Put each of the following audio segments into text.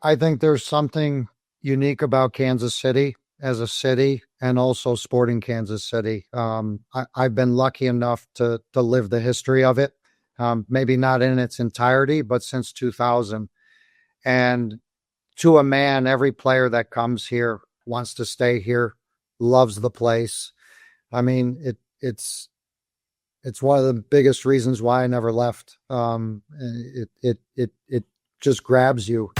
I think there's something unique about Kansas City as a city and also Sporting Kansas City. I've been lucky enough to live the history of it, maybe not in its entirety, but since 2000. And to a man, every player that comes here wants to stay here, loves the place. I mean, it's one of the biggest reasons why I never left. It just grabs you.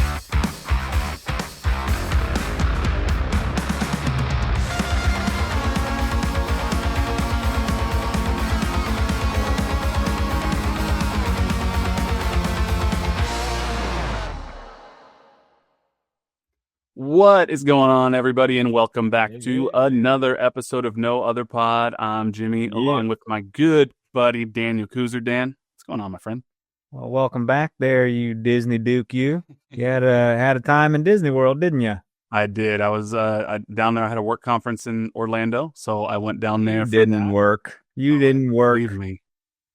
What is going on, everybody, and welcome back to another episode of No Other Pod. I'm Jimmy, along with my good buddy Daniel Kooser. Dan, what's going on, my friend? Well, welcome back there, you Disney Duke. You had a time in Disney World, didn't you? I did. I was down there. I had a work conference in Orlando, so I went down there. You didn't work. Believe me,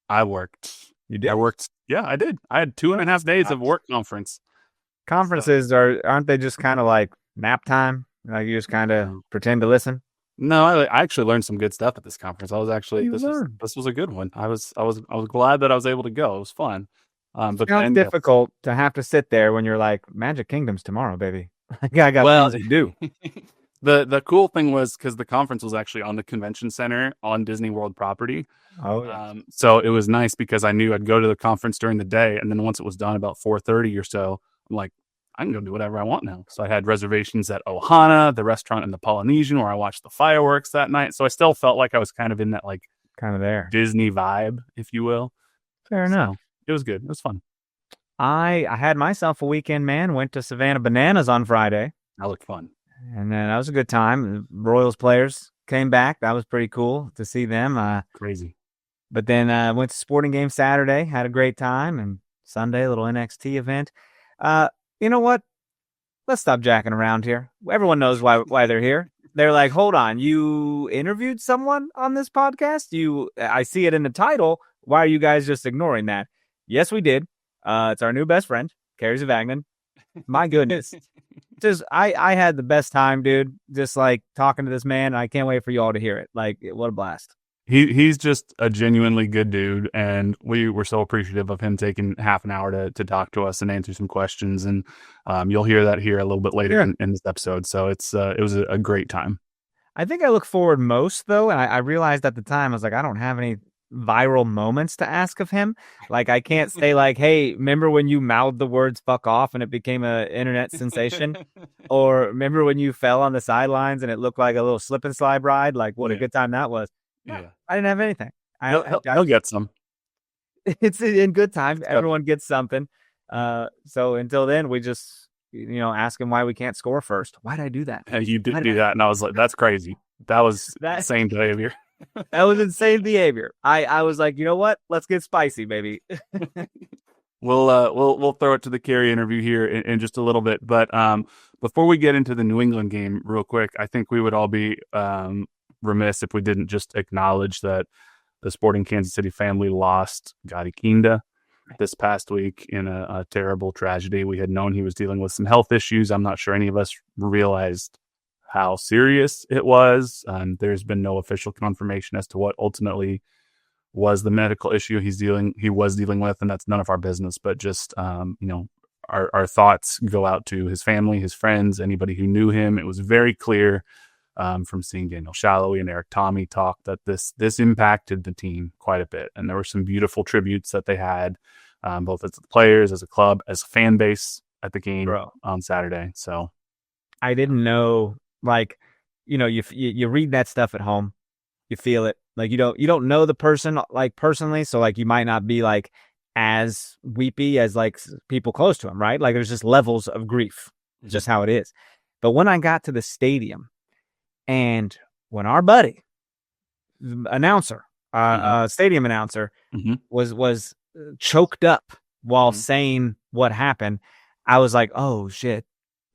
I worked. You did? I worked. Yeah, I did. I had 2.5 days of work conference. Conferences aren't they just kind of like nap time? Like you just kind of pretend to listen? No, I actually learned some good stuff at this conference. I was actually this was a good one. I was glad that I was able to go. It was fun. But it's difficult to have to sit there when you're like, Magic Kingdom's tomorrow, baby. I got things to do. The cool thing was because the conference was actually on the convention center on Disney World property. Oh, yeah. So it was nice because I knew I'd go to the conference during the day, and then once it was done about 4:30 or so, I'm like, I can go do whatever I want now. So I had reservations at Ohana, the restaurant in the Polynesian, where I watched the fireworks that night. So I still felt like I was kind of in that kind of there Disney vibe, if you will. Fair enough. It was good. It was fun. I had myself a weekend, man. Went to Savannah Bananas on Friday. That looked fun. And then that was a good time. The Royals players came back. That was pretty cool to see them. Crazy. But then went to Sporting Game Saturday, had a great time, and Sunday, a little NXT event. You know what? Let's stop jacking around here. Everyone knows why they're here. They're like, hold on, you interviewed someone on this podcast? I see it in the title. Why are you guys just ignoring that? Yes, we did. It's our new best friend, Kerry Zavagnin. My goodness. I had the best time, dude. Just like talking to this man. I can't wait for you all to hear it. Like, what a blast. He's just a genuinely good dude, and we were so appreciative of him taking half an hour to talk to us and answer some questions. And you'll hear that here a little bit later in this episode. So it was a great time. I think I look forward most, though, and I realized at the time, I was like, I don't have any viral moments to ask of him. Like, I can't say like, hey, remember when you mouthed the words fuck off and it became an internet sensation? Or remember when you fell on the sidelines and it looked like a little slip and slide ride? Like, what a good time that was. Yeah, I didn't have anything. He'll get some. It's in good time. Everyone gets something. So until then, we just ask him why we can't score first. Why did I do that? You did do that, and I was like, "That's crazy. That was insane behavior." That was insane behavior. I was like, you know what? Let's get spicy, baby. We'll throw it to the Kerry interview here in just a little bit, but before we get into the New England game, real quick, I think we would all be remiss if we didn't just acknowledge that the Sporting Kansas City family lost Gadi Kinda this past week in a terrible tragedy. We had known he was dealing with some health issues. I'm not sure any of us realized how serious it was. There's been no official confirmation as to what ultimately was the medical issue he was dealing with, and that's none of our business. But just our thoughts go out to his family, his friends, anybody who knew him. It was very clear from seeing Daniel Shallowy and Eric Tommy talk that this impacted the team quite a bit. And there were some beautiful tributes that they had, both as the players, as a club, as a fan base at the game on Saturday. So I didn't know, like, you read that stuff at home, you feel it. Like, you don't know the person like personally. So like, you might not be like as weepy as like people close to him, right? Like there's just levels of grief, just how it is. But when I got to the stadium, and when our buddy, announcer, stadium announcer, was choked up while saying what happened, I was like, oh shit!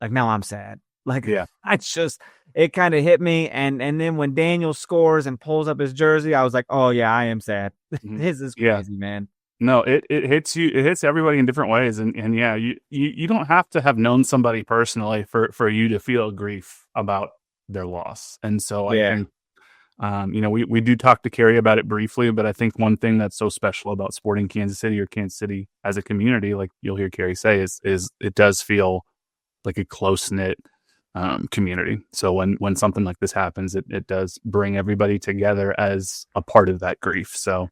Like now I'm sad. Like it kind of hit me. And then when Daniel scores and pulls up his jersey, I was like, oh yeah, I am sad. This is crazy, man. No, it hits you. It hits everybody in different ways, and yeah, you don't have to have known somebody personally for you to feel grief about their loss. And so I Yeah. think, we do talk to Kerry about it briefly, but I think one thing that's so special about Sporting Kansas City or Kansas City as a community, like you'll hear Kerry say, is it does feel like a close knit community. So when something like this happens, it does bring everybody together as a part of that grief. So.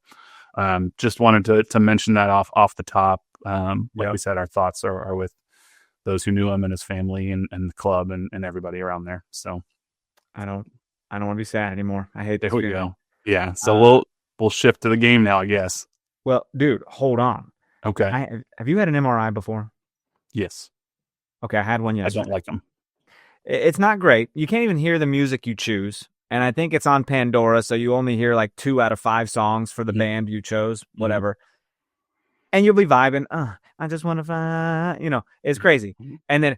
Just wanted to mention that off the top. Like we said, our thoughts are with those who knew him and his family and the club and everybody around there. So I don't want to be sad anymore. I hate this. there we go. Yeah. So we'll shift to the game now, I guess. Well, dude, hold on. Okay. Have you had an MRI before? Yes. Okay, I had one yesterday. I don't like them. It's not great. You can't even hear the music you choose. And I think it's on Pandora, so you only hear like 2 out of 5 songs for the band you chose, whatever. And you'll be vibing. I just want to vibe. It's crazy. And then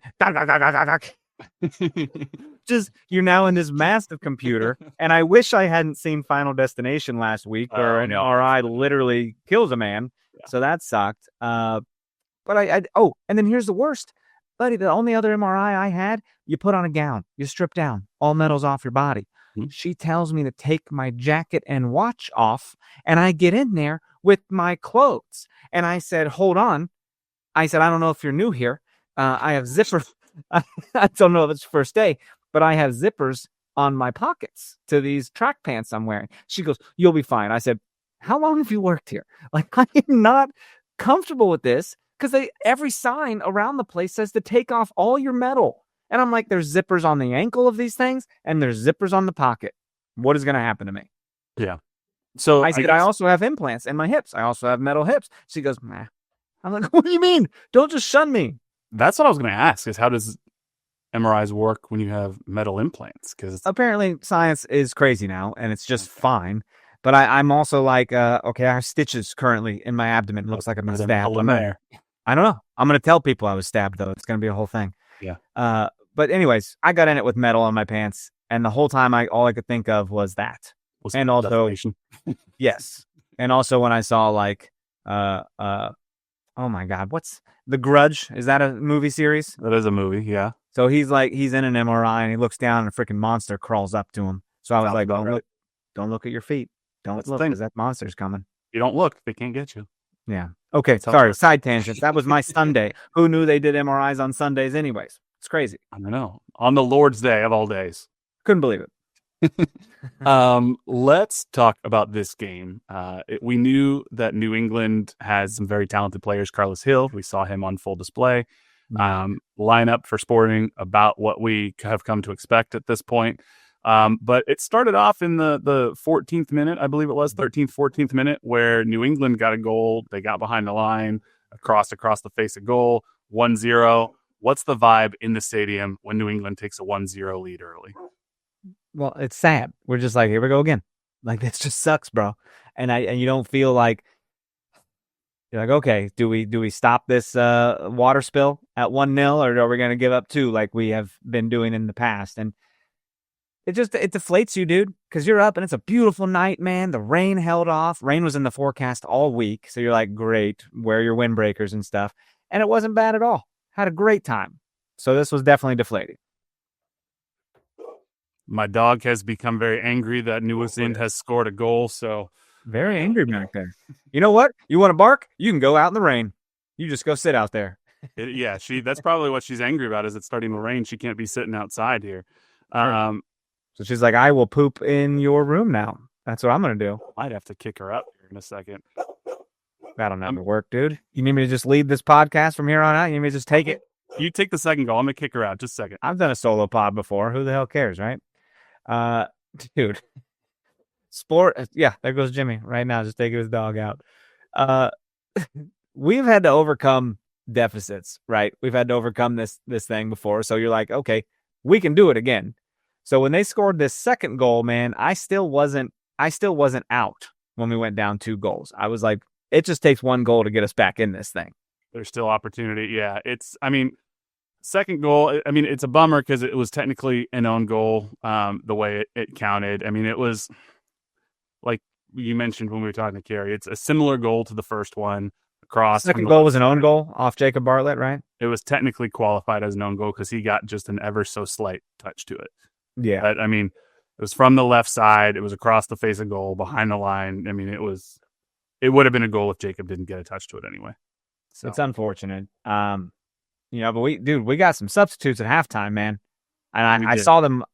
just you're now in this massive computer. And I wish I hadn't seen Final Destination last week, where an MRI literally kills a man. Yeah. So that sucked. But and then here's the worst. Buddy, the only other MRI I had, you put on a gown, you strip down, all metals off your body. She tells me to take my jacket and watch off, and I get in there with my clothes. And I said, hold on. I said, I don't know if you're new here. I have zippers. I don't know if it's first day, but I have zippers on my pockets to these track pants I'm wearing. She goes, you'll be fine. I said, how long have you worked here? Like, I am not comfortable with this because every sign around the place says to take off all your metal. And I'm like, there's zippers on the ankle of these things, and there's zippers on the pocket. What is going to happen to me? Yeah. So I said, I also have implants in my hips. I also have metal hips. She goes, nah. I'm like, what do you mean? Don't just shun me. That's what I was going to ask, is how does MRIs work when you have metal implants? Because apparently science is crazy now, and it's just fine. But I'm also like, okay, I have stitches currently in my abdomen. It looks like I've been stabbed. I don't know. I'm going to tell people I was stabbed, though. It's going to be a whole thing. Yeah. But anyways, I got in it with metal on my pants, and the whole time all I could think of was that. And also, yes. And also when I saw like, oh my God, what's The Grudge? Is that a movie series? That is a movie, yeah. So he's in an MRI and he looks down and a freaking monster crawls up to him. So I was like, don't look at your feet. Don't look, because that monster's coming. You don't look, they can't get you. Yeah. Okay, sorry, side tangents. That was my Sunday. Who knew they did MRIs on Sundays anyways? It's crazy. I don't know. On the Lord's Day of all days. Couldn't believe it. Let's talk about this game. We knew that New England has some very talented players. Carlos Hill, we saw him on full display. Lineup for Sporting about what we have come to expect at this point. But it started off in the 14th minute, I believe it was 13th, 14th minute, where New England got a goal. They got behind the line, across the face of goal, 1-0. What's the vibe in the stadium when New England takes a 1-0 lead early? Well, it's sad. We're just like, here we go again. Like, this just sucks, bro. And you don't feel like, you're like, okay, do we stop this water spill at 1-0, or are we going to give up 2 like we have been doing in the past? And it deflates you, dude, because you're up and it's a beautiful night, man. The rain held off. Rain was in the forecast all week. So you're like, great, wear your windbreakers and stuff. And it wasn't bad at all. Had a great time. So this was definitely deflating. My dog has become very angry that New England has scored a goal. So very angry back there. You know what? You want to bark? You can go out in the rain. You just go sit out there. That's probably what she's angry about, is it's starting to rain. She can't be sitting outside here. So she's like, I will poop in your room now. That's what I'm going to do. I'd have to kick her up here in a second. That'll never work, dude. You need me to just lead this podcast from here on out? You need me to just take it? You take the second goal. I'm going to kick her out. Just a second. I've done a solo pod before. Who the hell cares, right? Dude. Yeah, there goes Jimmy right now, just taking his dog out. We've had to overcome deficits, right? We've had to overcome this thing before. So you're like, okay, we can do it again. So when they scored this second goal, man, I still wasn't out when we went down 2 goals. I was like, it just takes 1 goal to get us back in this thing. There's still opportunity. Yeah. Second goal, it's a bummer because it was technically an own goal, the way it counted. It was like you mentioned when we were talking to Kerry, it's a similar goal to the first one across. Second goal was an own goal off Jacob Bartlett, right? It was technically qualified as an own goal because he got just an ever so slight touch to it. Yeah. But, I mean, it was from the left side. It was across the face of goal, behind the line. I mean, it would have been a goal if Jacob didn't get a touch to it anyway. So It's unfortunate. But we got some substitutes at halftime, man. And I saw them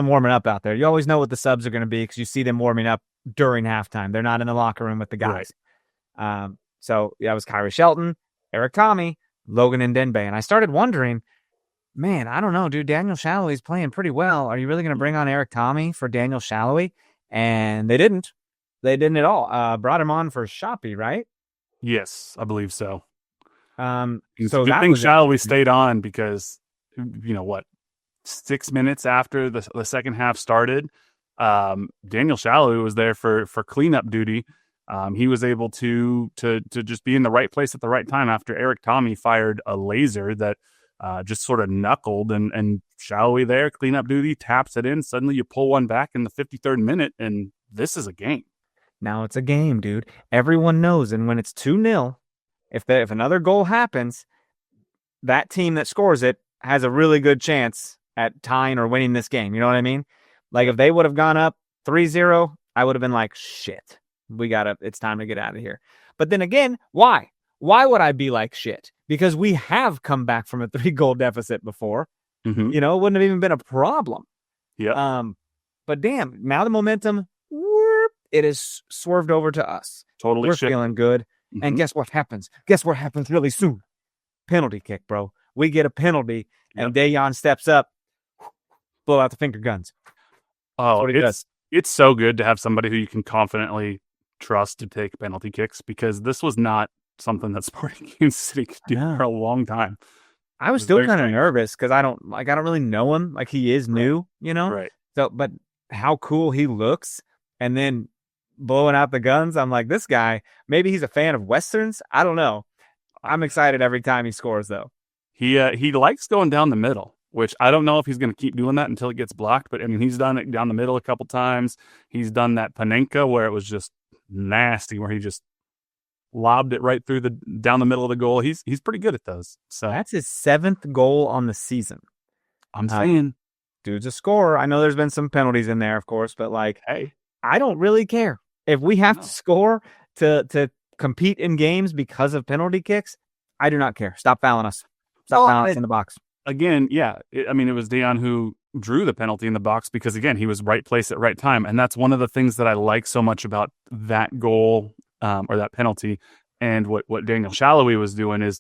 warming up out there. You always know what the subs are going to be because you see them warming up during halftime. They're not in the locker room with the guys. Right. It was Kyrie Shelton, Eric Tommy, Logan Ndembe. And I started wondering, man, I don't know, dude. Daniel Shallowy's playing pretty well. Are you really going to bring on Eric Tommy for Daniel Shallowy? And they didn't. They didn't at all. Brought him on for Shoppy, right? Yes, I believe so. It's a good thing Shallowy stayed on because, 6 minutes after the second half started, Daniel Shallowy was there for cleanup duty. He was able to just be in the right place at the right time after Eric Tommy fired a laser that just sort of knuckled, and Shallowy there, cleanup duty, taps it in. Suddenly you pull one back in the 53rd minute, and this is a game. Now it's a game, dude. Everyone knows, and when it's 2-0, if another goal happens, that team that scores it has a really good chance at tying or winning this game. You know what I mean? Like if they would have gone up 3-0, I would have been like, shit, it's time to get out of here. But then again, why? Why would I be like shit? Because we have come back from a 3-goal deficit before. Mm-hmm. It wouldn't have even been a problem. Yeah. But damn, now the momentum, it is swerved over to us. Totally. We're feeling good. Mm-hmm. And guess what happens? Guess what happens really soon? Penalty kick, bro. We get a penalty, and Dayon steps up, blow out the finger guns. Oh, it's so good to have somebody who you can confidently trust to take penalty kicks, because this was not something that Sporting Kansas City could do for a long time. I was still kind of nervous because I don't really know him. Like he is new, Right. So, but how cool he looks, and then blowing out the guns. I'm like, this guy, maybe he's a fan of Westerns. I don't know. I'm excited every time he scores, though. He likes going down the middle, which I don't know if he's going to keep doing that until it gets blocked. But I mean, he's done it down the middle a couple times. He's done that Panenka where it was just nasty, where he just lobbed it right through down the middle of the goal. He's pretty good at those. So that's his 7th goal on the season. I'm saying, dude's a scorer. I know there's been some penalties in there, of course, but hey, I don't really care if we have to score to compete in games because of penalty kicks. I do not care. Stop fouling us. Stop fouling us in the box. Again, it was Dayon who drew the penalty in the box because, again, he was right place at right time. And that's one of the things that I like so much about that goal or that penalty. And what Daniel Shallowy was doing is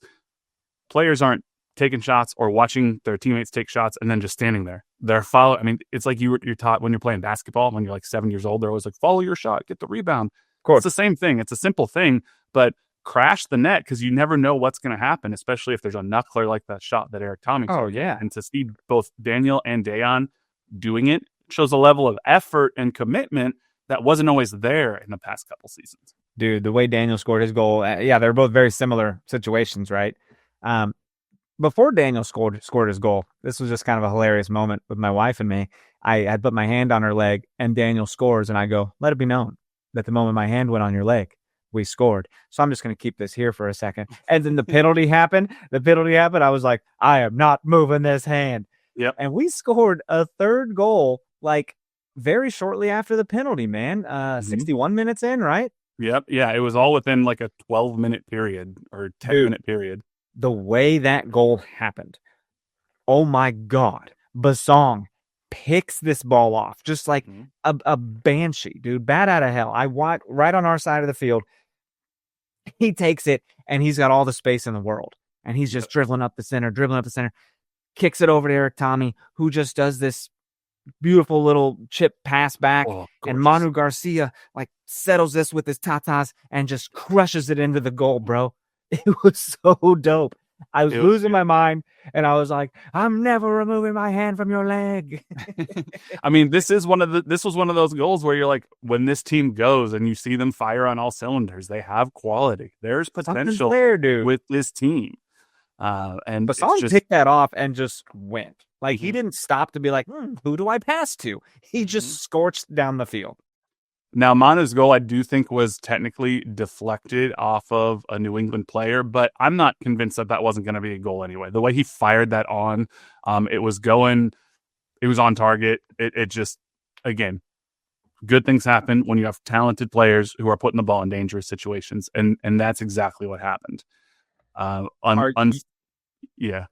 players aren't taking shots or watching their teammates take shots and then just standing there. They're following. I mean, it's like you're taught when you're playing basketball, when you're like 7 years old, they're always like, follow your shot, get the rebound. Of course. It's the same thing. It's a simple thing, but crash the net because you never know what's going to happen, especially if there's a knuckler like that shot that Eric Tommy took. Oh, yeah. And to see both Daniel and Dayon doing it shows a level of effort and commitment that wasn't always there in the past couple seasons. Dude, the way Daniel scored his goal, they're both very similar situations, right? Before Daniel scored his goal, this was just kind of a hilarious moment with my wife and me. I had put my hand on her leg, and Daniel scores, and I go, let it be known that the moment my hand went on your leg, we scored. So I'm just going to keep this here for a second. And then the penalty happened. I was like, I am not moving this hand. Yep. And we scored a 3rd goal, like very shortly after the penalty, man. 61 minutes in, right? Yep. Yeah. It was all within like a 12-minute period or 10-minute period. The way that goal happened, oh my God, Basong picks this ball off just like a banshee, dude, bat out of hell. I watch right on our side of the field. He takes it, and he's got all the space in the world, and he's just dribbling up the center, kicks it over to Eric Tommy, who just does this beautiful little chip pass back, and Manu Garcia like settles this with his tatas and just crushes it into the goal, bro. It was so dope. I was losing my mind, and I was like, I'm never removing my hand from your leg. I mean, this was one of those goals where you're like, when this team goes and you see them fire on all cylinders, they have quality. There's potential there, dude, with this team. And Basong picked that off and just went. Like, he didn't stop to be like, who do I pass to? He just scorched down the field. Now, Manu's goal, I do think, was technically deflected off of a New England player, but I'm not convinced that wasn't going to be a goal anyway. The way he fired that on, it was on target. It just, again, good things happen when you have talented players who are putting the ball in dangerous situations, and that's exactly what happened. Yeah.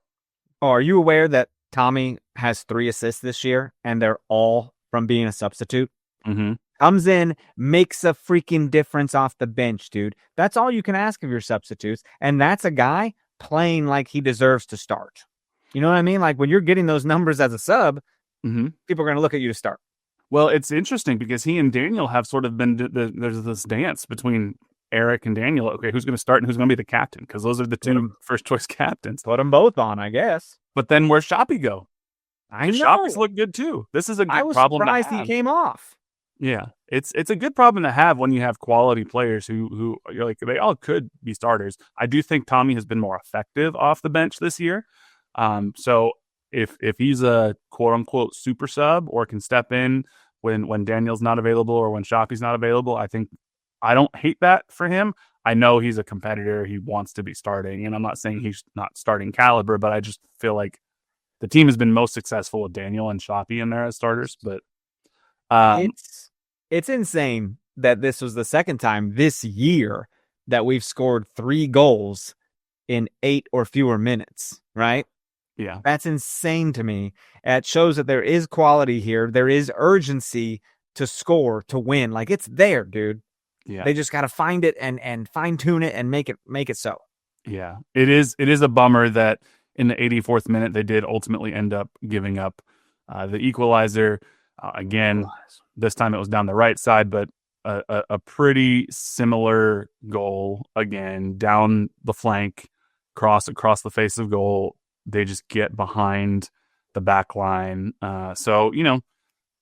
Are you aware that Tommy has 3 assists this year, and they're all from being a substitute? Mm-hmm. Comes in, makes a freaking difference off the bench, dude. That's all you can ask of your substitutes. And that's a guy playing like he deserves to start. You know what I mean? Like when you're getting those numbers as a sub, people are going to look at you to start. Well, it's interesting because he and Daniel have sort of been, there's this dance between Eric and Daniel. Okay, who's going to start and who's going to be the captain? Because those are the 2 first choice captains. Put them both on, I guess. But then where's Shoppy go? I know. Shoppy's look good too. This is a good problem to have. I was surprised he came off. Yeah, it's a good problem to have when you have quality players who you're like, they all could be starters. I do think Tommy has been more effective off the bench this year. So if he's a quote unquote super sub or can step in when Daniel's not available or when Shoppy's not available, I don't hate that for him. I know he's a competitor. He wants to be starting, and I'm not saying he's not starting caliber, but I just feel like the team has been most successful with Daniel and Shoppy in there as starters. But it's insane that this was the second time this year that we've scored 3 goals in 8 or fewer minutes, right? Yeah. That's insane to me. It shows that there is quality here. There is urgency to score, to win. Like it's there, dude. Yeah. They just got to find it and fine tune it and make it so. Yeah. It is a bummer that in the 84th minute they did ultimately end up giving up the equalizer. Again, this time it was down the right side, but a pretty similar goal again, down the flank, across the face of goal. They just get behind the back line. So,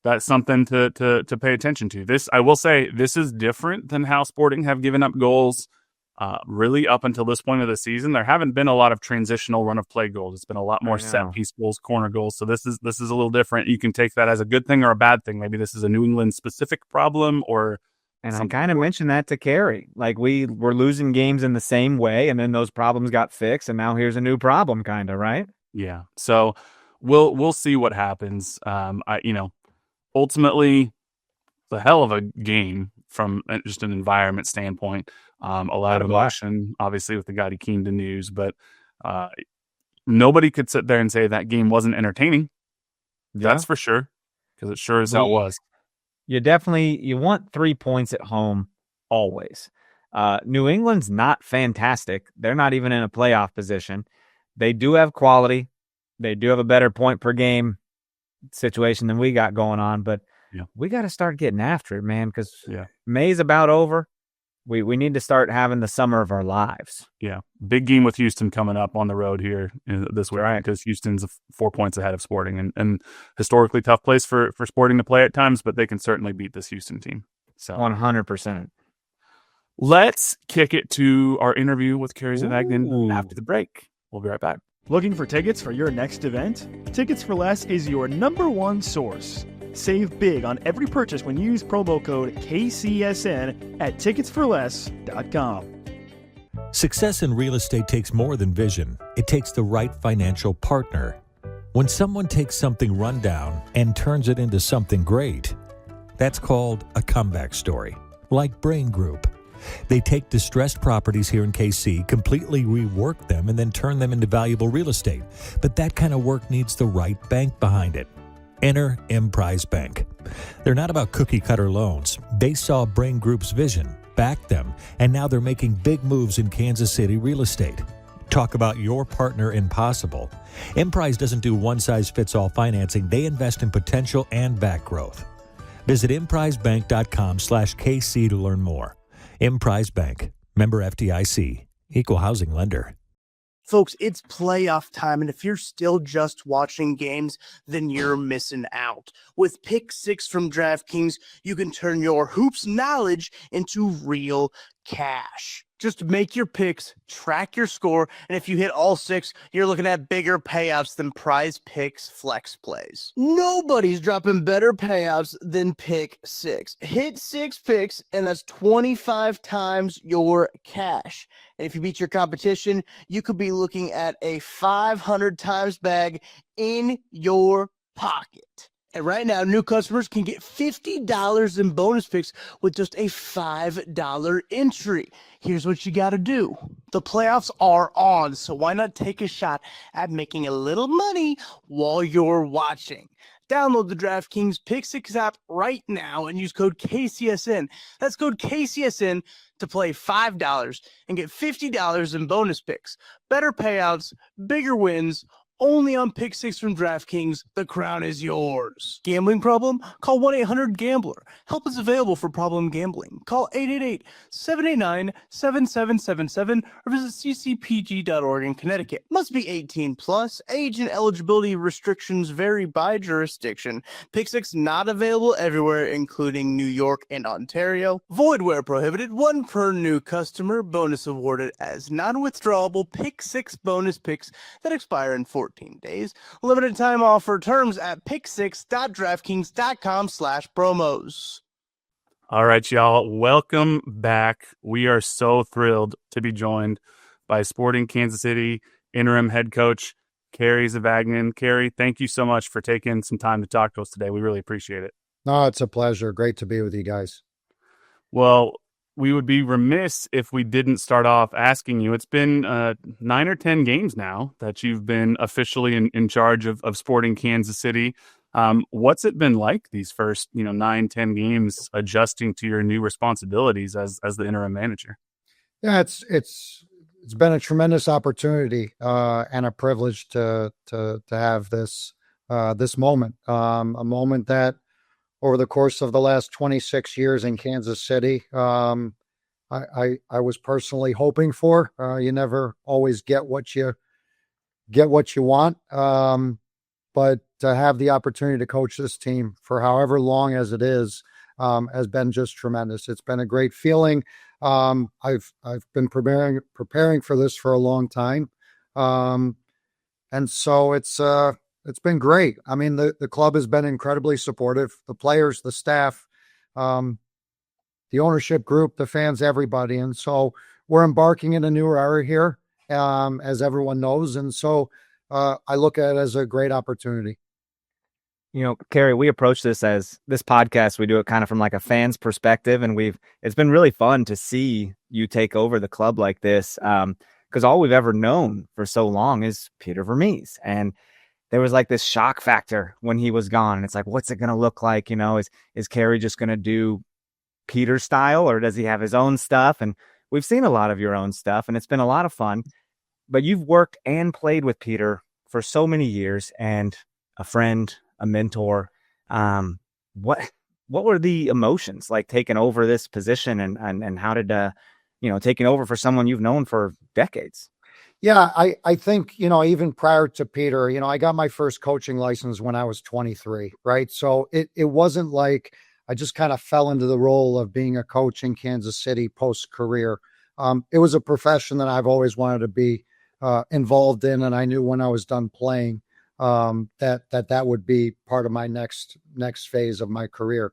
that's something to pay attention to. This, I will say, this is different than how Sporting have given up goals really up until this point of the season. There haven't been a lot of transitional run of play goals. It's been a lot more set piece goals, corner goals. So this is a little different. You can take that as a good thing or a bad thing. Maybe this is a New England specific problem or. And I kind of mentioned that to Kerry. Like we were losing games in the same way, and then those problems got fixed, and now here's a new problem, kind of, right? Yeah. So we'll see what happens. Ultimately, it's a hell of a game from just an environment standpoint. A lot of emotion, obviously, with the Gadi Kinda news, but nobody could sit there and say that game wasn't entertaining. Yeah. That's for sure, because it sure as hell was. You want 3 points at home always. New England's not fantastic. They're not even in a playoff position. They do have quality. They do have a better point per game situation than we got going on, but we got to start getting after it, man, because May's about over. We need to start having the summer of our lives. Yeah. Big game with Houston coming up on the road here this week, right? Because Houston's 4 points ahead of Sporting and historically tough place for Sporting to play at times, but they can certainly beat this Houston team. So 100%. Let's kick it to our interview with Kerry Zavagnin after the break. We'll be right back. Looking for tickets for your next event? Tickets for Less is your #1 source. Save big on every purchase when you use promo code KCSN at ticketsforless.com. Success in real estate takes more than vision. It takes the right financial partner. When someone takes something rundown and turns it into something great, that's called a comeback story, like Brain Group. They take distressed properties here in KC, completely rework them, and then turn them into valuable real estate. But that kind of work needs the right bank behind it. Enter Emprise Bank. They're not about cookie-cutter loans. They saw Brain Group's vision, backed them, and now they're making big moves in Kansas City real estate. Talk about your partner in possible. Emprise doesn't do one-size-fits-all financing. They invest in potential and back growth. Visit emprisebank.com/KC to learn more. Emprise Bank, member FDIC, equal housing lender. Folks, it's playoff time, and if you're still just watching games, then you're missing out. With Pick 6 from DraftKings, you can turn your hoops knowledge into real cash. Just make your picks, track your score, and if you hit all 6, you're looking at bigger payouts than Prize Picks Flex Plays. Nobody's dropping better payouts than Pick 6. Hit 6 picks, and that's 25 times your cash. And if you beat your competition, you could be looking at a 500 times bag in your pocket. And right now, new customers can get $50 in bonus picks with just a $5 entry. Here's what you got to do. The playoffs are on, so why not take a shot at making a little money while you're watching? Download the DraftKings Pick 6 app right now and use code KCSN. That's code KCSN to play $5 and get $50 in bonus picks. Better payouts, bigger wins, only on Pick 6 from DraftKings. The crown is yours. Gambling problem? Call 1-800-GAMBLER. Help is available for problem gambling. Call 888-789-7777 or visit ccpg.org in Connecticut. Must be 18 plus. Age and eligibility restrictions vary by jurisdiction. Pick 6 not available everywhere, including New York and Ontario. Void where prohibited. 1 per new customer. Bonus awarded as non-withdrawable Pick 6 bonus picks that expire in 14 days. Limited time offer. Terms at pick6.draftkings.com/promos. All right, y'all. Welcome back. We are so thrilled to be joined by Sporting Kansas City interim head coach, Kerry Zavagnin. Kerry, thank you so much for taking some time to talk to us today. We really appreciate it. No, it's a pleasure. Great to be with you guys. Well, we would be remiss if we didn't start off asking you. It's been 9 or 10 games now that you've been officially in charge of Sporting Kansas City. What's it been like these first 9, 10 games adjusting to your new responsibilities as the interim manager? Yeah, it's been a tremendous opportunity and a privilege to have this moment, a moment that over the course of the last 26 years in Kansas City, I was personally hoping for. You never always get what you want, but to have the opportunity to coach this team for however long as it is has been just tremendous. It's been a great feeling. I've been preparing for this for a long time, and so it's been great. I mean, the club has been incredibly supportive. The players, the staff, the ownership group, the fans, everybody. And so we're embarking in a new era here, as everyone knows. And so I look at it as a great opportunity. Kerry, we approach this podcast. We do it kind of from like a fan's perspective, and it's been really fun to see you take over the club like this. Because all we've ever known for so long is Peter Vermees, and there was like this shock factor when he was gone. And it's like, what's it going to look like? Is Kerry just going to do Peter style, or does he have his own stuff? And we've seen a lot of your own stuff, and it's been a lot of fun. But you've worked and played with Peter for so many years, and a friend, a mentor. What were the emotions like taking over this position, and how did taking over for someone you've known for decades? Yeah, I think, even prior to Peter, I got my first coaching license when I was 23, right? So it wasn't like I just kind of fell into the role of being a coach in Kansas City post-career. It was a profession that I've always wanted to be involved in, and I knew when I was done playing that would be part of my next phase of my career.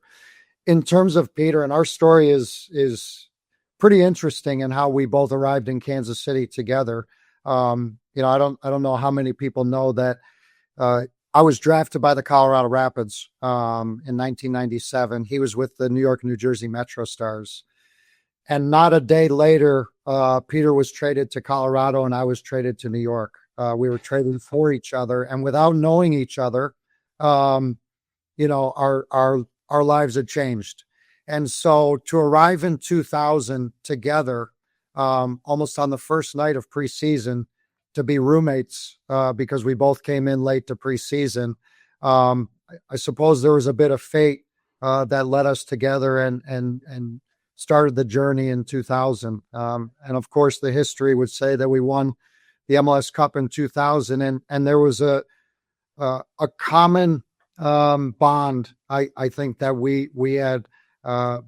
In terms of Peter, and our story is pretty interesting in how we both arrived in Kansas City together. I don't know how many people know that I was drafted by the Colorado Rapids in 1997. He was with the New York, New Jersey Metro Stars. And not a day later, Peter was traded to Colorado and I was traded to New York. We were traded for each other, and without knowing each other, our lives had changed. And so to arrive in 2000 together, almost on the first night of preseason, to be roommates because we both came in late to preseason. I suppose there was a bit of fate that led us together and started the journey in 2000. And of course, the history would say that we won the MLS Cup in 2000, and there was a common bond. I think that we had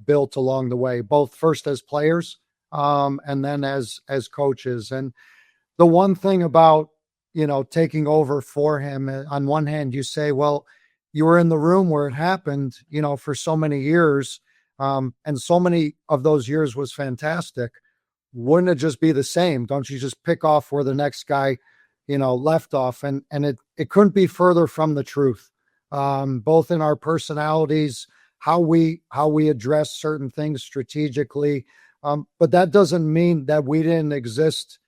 built along the way, both first as players, and then as coaches. And the one thing about, taking over for him, on one hand, you say, well, you were in the room where it happened, for so many years, and so many of those years was fantastic. Wouldn't it just be the same? Don't you just pick off where the next guy, left off? And it couldn't be further from the truth, both in our personalities, how we address certain things strategically. But that doesn't mean that we didn't exist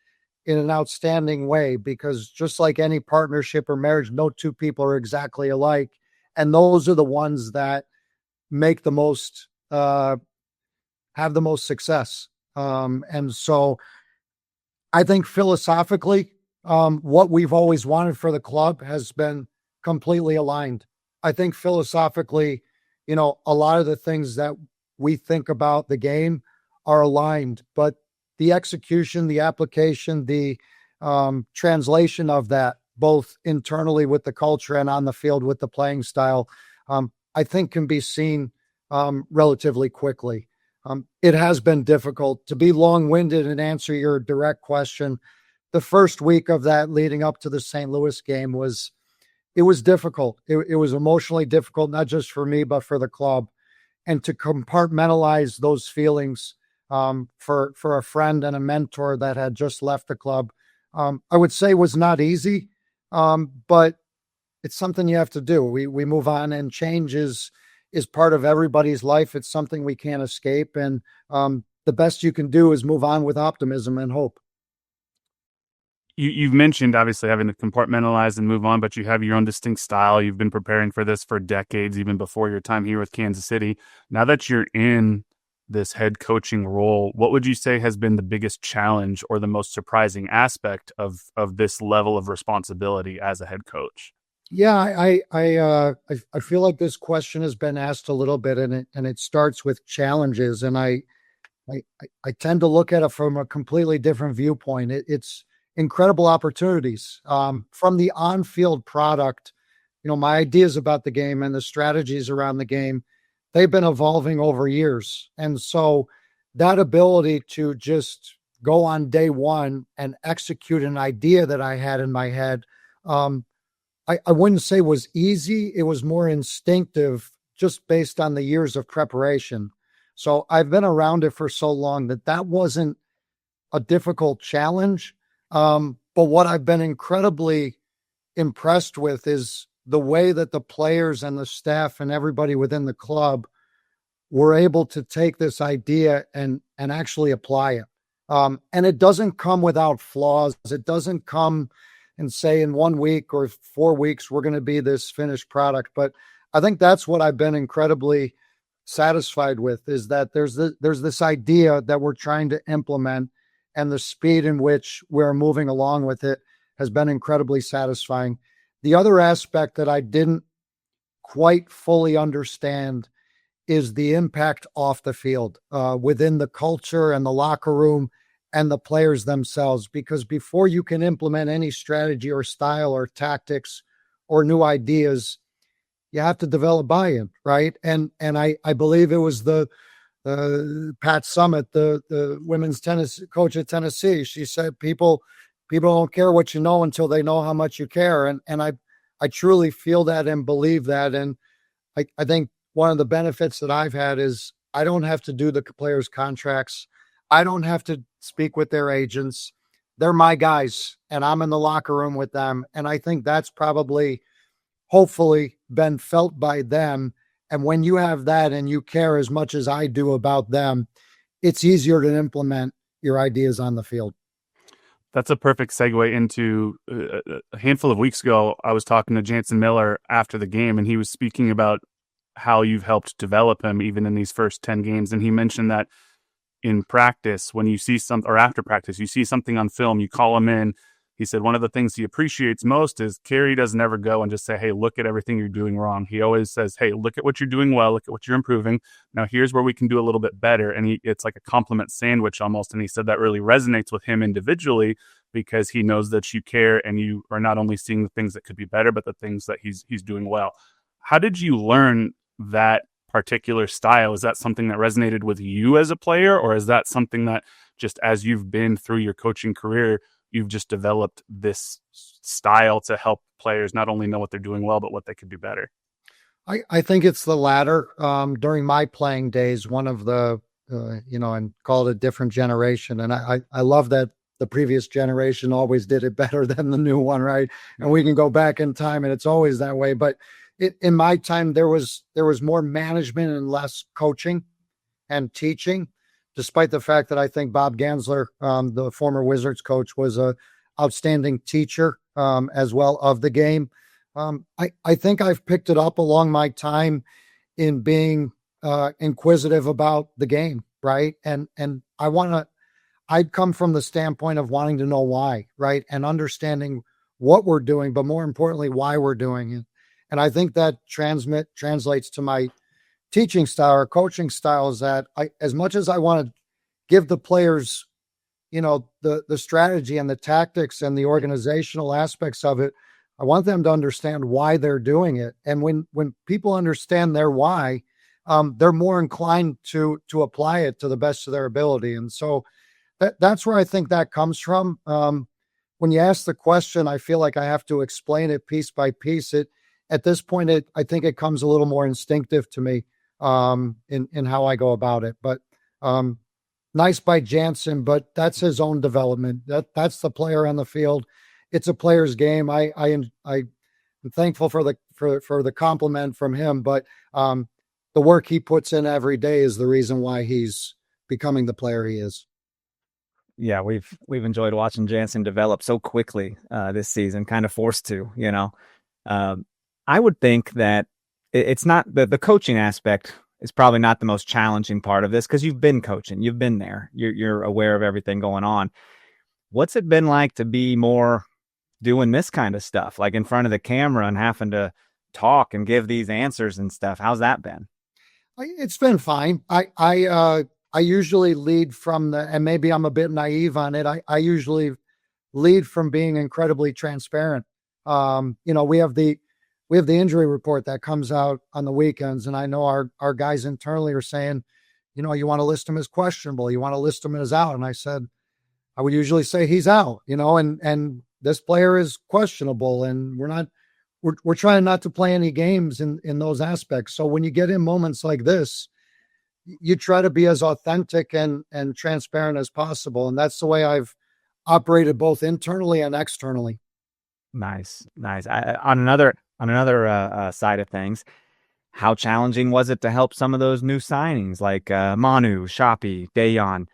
in an outstanding way, because just like any partnership or marriage, no two people are exactly alike. And those are the ones that make the most, have the most success. And so I think philosophically, what we've always wanted for the club has been completely aligned. I think philosophically, a lot of the things that we think about the game are aligned, but the execution, the application, the translation of that, both internally with the culture and on the field with the playing style, I think can be seen relatively quickly. It has been difficult. To be long-winded and answer your direct question, the first week of that leading up to the St. Louis game was difficult. It was emotionally difficult, not just for me, but for the club. And to compartmentalize those feelings for a friend and a mentor that had just left the club, I would say was not easy, but it's something you have to do. We move on, and change is part of everybody's life. It's something we can't escape. And the best you can do is move on with optimism and hope. You've mentioned obviously having to compartmentalize and move on, but you have your own distinct style. You've been preparing for this for decades, even before your time here with Kansas City. Now that you're in this head coaching role, what would you say has been the biggest challenge or the most surprising aspect of this level of responsibility as a head coach? Yeah, I feel like this question has been asked a little bit, and it starts with challenges, and I tend to look at it from a completely different viewpoint. It's incredible opportunities from the on-field product. My ideas about the game and the strategies around the game, they've been evolving over years. And so that ability to just go on day one and execute an idea that I had in my head, I wouldn't say was easy. It was more instinctive, just based on the years of preparation. So I've been around it for so long that wasn't a difficult challenge. But what I've been incredibly impressed with is the way that the players and the staff and everybody within the club were able to take this idea and actually apply it. And it doesn't come without flaws. It doesn't come and say in 1 week or 4 weeks, we're going to be this finished product. But I think that's what I've been incredibly satisfied with, is that there's this idea that we're trying to implement, and the speed in which we're moving along with it has been incredibly satisfying. The other aspect that I didn't quite fully understand is the impact off the field, within the culture and the locker room and the players themselves, because before you can implement any strategy or style or tactics or new ideas, you have to develop buy-in, right? And I believe it was the Pat Summitt, the women's tennis coach at Tennessee. She said, people don't care what you know until they know how much you care. And I truly feel that and believe that. And I think one of the benefits that I've had is I don't have to do the players' contracts. I don't have to speak with their agents. They're my guys, and I'm in the locker room with them. And I think that's probably, hopefully, been felt by them. And when you have that and you care as much as I do about them, it's easier to implement your ideas on the field. That's a perfect segue into a handful of weeks ago. I was talking to Jansen Miller after the game, and he was speaking about how you've helped develop him even in these first 10 games. And he mentioned that in practice, when you see or after practice, you see something on film, you call him in. He said one of the things he appreciates most is Kerry doesn't ever go and just say, hey, look at everything you're doing wrong. He always says, hey, look at what you're doing well. Look at what you're improving. Now here's where we can do a little bit better. And it's like a compliment sandwich almost. And he said that really resonates with him individually, because he knows that you care and you are not only seeing the things that could be better, but the things that he's doing well. How did you learn that particular style? Is that something that resonated with you as a player, or is that something that just as you've been through your coaching career, you've just developed this style to help players not only know what they're doing well, but what they could do better? I think it's the latter. During my playing days, one of the, and call it a different generation. And I love that the previous generation always did it better than the new one, right? And we can go back in time and it's always that way. But in my time, there was more management and less coaching and teaching, despite the fact that I think Bob Gansler, the former Wizards coach, was a outstanding teacher as well of the game. I think I've picked it up along my time in being inquisitive about the game, right? And I'd come from the standpoint of wanting to know why, right? And understanding what we're doing, but more importantly, why we're doing it. And I think that translates to my teaching style or coaching style, is that as much as I want to give the players, the strategy and the tactics and the organizational aspects of it, I want them to understand why they're doing it. And when people understand their why, they're more inclined to apply it to the best of their ability. And so that's where I think that comes from. When you ask the question, I feel like I have to explain it piece by piece. At this point, I think it comes a little more instinctive to me in how I go about it. But nice by Jansen, but that's his own development. That's the player on the field. It's a player's game. I'm thankful for the compliment from him, but the work he puts in every day is the reason why he's becoming the player he is. Yeah, we've enjoyed watching Jansen develop so quickly this season, kind of forced to, I would think that it's not the coaching aspect is probably not the most challenging part of this, because you've been coaching, you've been there, you're aware of everything going on. What's it been like to be more doing this kind of stuff, like in front of the camera and having to talk and give these answers and stuff? How's that been? It's been fine. I usually lead from and maybe I'm a bit naive on it. I usually lead from being incredibly transparent. We have the injury report that comes out on the weekends, and I know our guys internally are saying, you want to list him as questionable, you want to list him as out. And I said, I would usually say he's out, and this player is questionable, and we're trying not to play any games in those aspects. So when you get in moments like this, you try to be as authentic and transparent as possible. And that's the way I've operated both internally and externally. Nice. On another side of things, how challenging was it to help some of those new signings like Manu, Shapi, Dayon?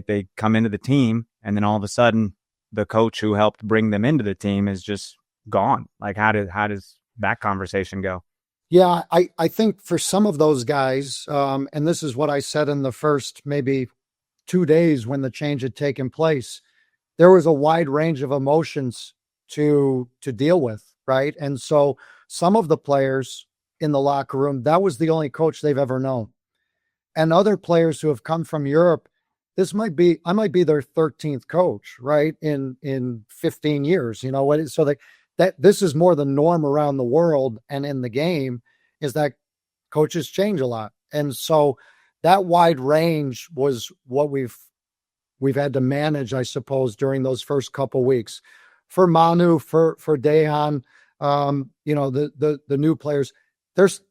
They come into the team, and then all of a sudden the coach who helped bring them into the team is just gone. Like, how does that conversation go? Yeah, I think for some of those guys, and this is what I said in the first maybe 2 days when the change had taken place, there was a wide range of emotions to deal with, right? And so some of the players in the locker room, that was the only coach they've ever known. And other players who have come from Europe, I might be their 13th coach, right? In 15 years, so that this is more the norm around the world and in the game, is that coaches change a lot. And so that wide range was what we've had to manage, I suppose, during those first couple weeks. For Manu, for Dayon, the new players,